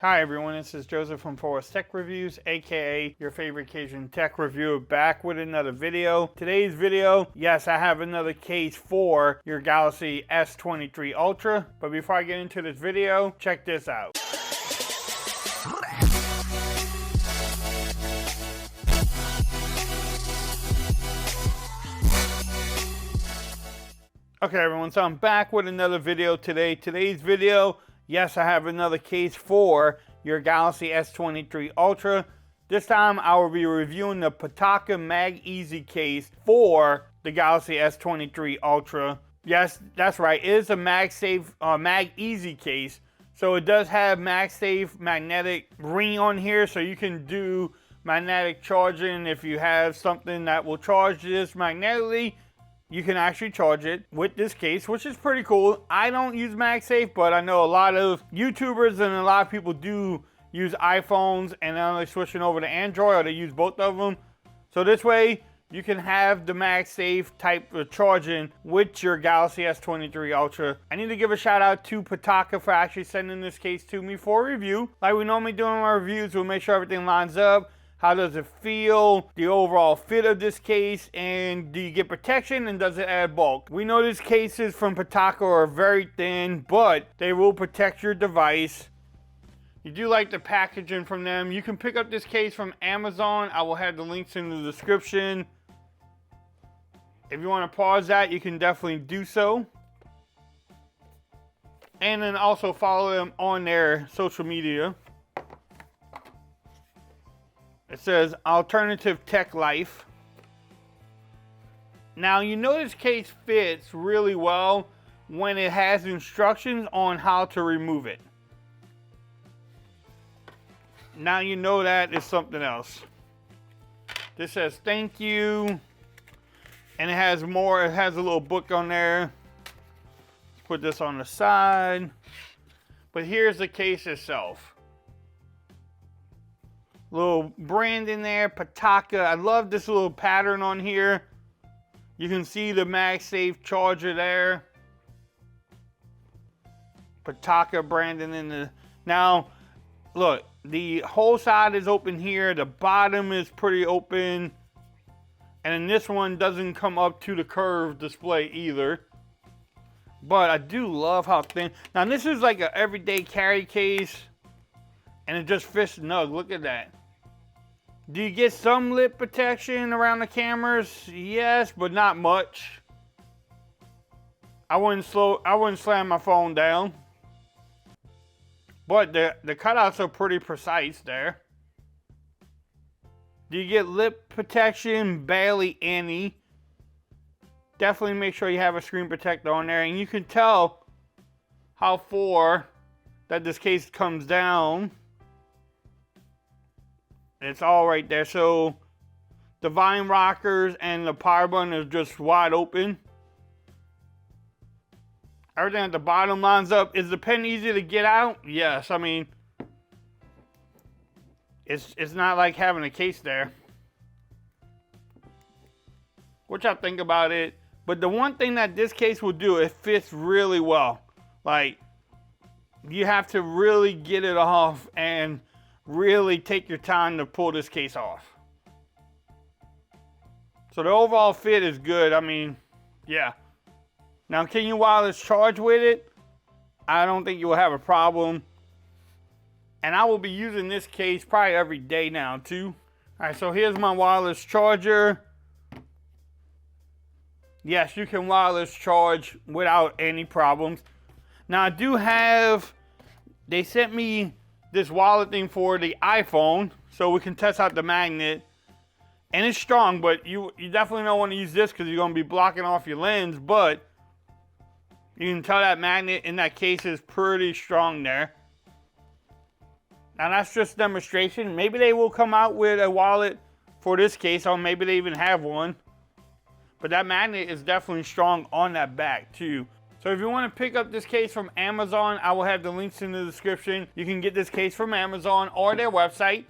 Hi everyone, this is Joseph from Forest Tech Reviews, aka your favorite Cajun tech reviewer, back with another video. Today's video, yes, I have another case for your Galaxy S23 Ultra. But before I get into this video, check this out. Okay everyone, so I'm back with another video today. Today's video, yes, I have another case for your Galaxy S23 Ultra. This time I will be reviewing the Pitaka MagEZ case for the Galaxy S23 Ultra. Yes, that's right, it is a MagEZ case. So it does have MagSafe magnetic ring on here, so you can do magnetic charging. If you have something that will charge this magnetically, you can actually charge it with this case, which is pretty cool. I don't use MagSafe, but I know a lot of YouTubers and a lot of people do use iPhones and now they're switching over to Android, or they use both of them. So this way, you can have the MagSafe type of charging with your Galaxy S23 Ultra. I need to give a shout out to Pitaka for actually sending this case to me for review. Like we normally do in our reviews, we'll make sure everything lines up. How does it feel? The overall fit of this case, and do you get protection, and does it add bulk? We know these cases from Pitaka are very thin, but they will protect your device. You do like the packaging from them. You can pick up this case from Amazon. I will have the links in the description. If you want to pause that, you can definitely do so. And then also follow them on their social media. It says Alternative Tech Life. Now you know this case fits really well when it has instructions on how to remove it. Now you know that is something else. This says thank you. And it has more, it has a little book on there. Let's put this on the side. But here's the case itself. Little brand in there, Pitaka. I love this little pattern on here. You can see the MagSafe charger there. Pitaka branding in the... Now, look, the whole side is open here. The bottom is pretty open. And then this one doesn't come up to the curved display either. But I do love how thin... Now, this is like an everyday carry case. And it just fits snug. Look at that. Do you get some lip protection around the cameras? Yes, but not much. I wouldn't slam my phone down. But the cutouts are pretty precise there. Do you get lip protection? Barely any. Definitely make sure you have a screen protector on there. And you can tell how far that this case comes down. It's all right there. So the volume rockers and the power button is just wide open. Everything at the bottom lines up. Is the pen easy to get out? Yes. I mean, it's not like having a case there. Which I think about it. But the one thing that this case will do, it fits really well. Like, you have to really get it off and really take your time to pull this case off. So the overall fit is good. I mean, yeah. Now, can you wireless charge with it? I don't think you will have a problem. And I will be using this case probably every day now too. All right, so here's my wireless charger. Yes, you can wireless charge without any problems. Now I do have, they sent me this wallet thing for the iPhone, so we can test out the magnet. And it's strong, but you definitely don't want to use this because you're going to be blocking off your lens. But you can tell that magnet in that case is pretty strong there. Now that's just demonstration. Maybe they will come out with a wallet for this case, or maybe they even have one. But that magnet is definitely strong on that back too. So if you want to pick up this case from Amazon, I will have the links in the description. You can get this case from Amazon or their website.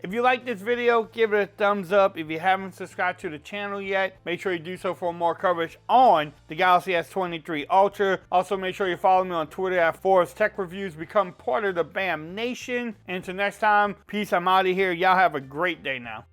If you like this video, give it a thumbs up. If you haven't subscribed to the channel yet, make sure you do so for more coverage on the Galaxy S23 Ultra. Also, make sure you follow me on Twitter at Forbes Tech Reviews. Become part of the BAM Nation. And until next time, peace. I'm out of here. Y'all have a great day now.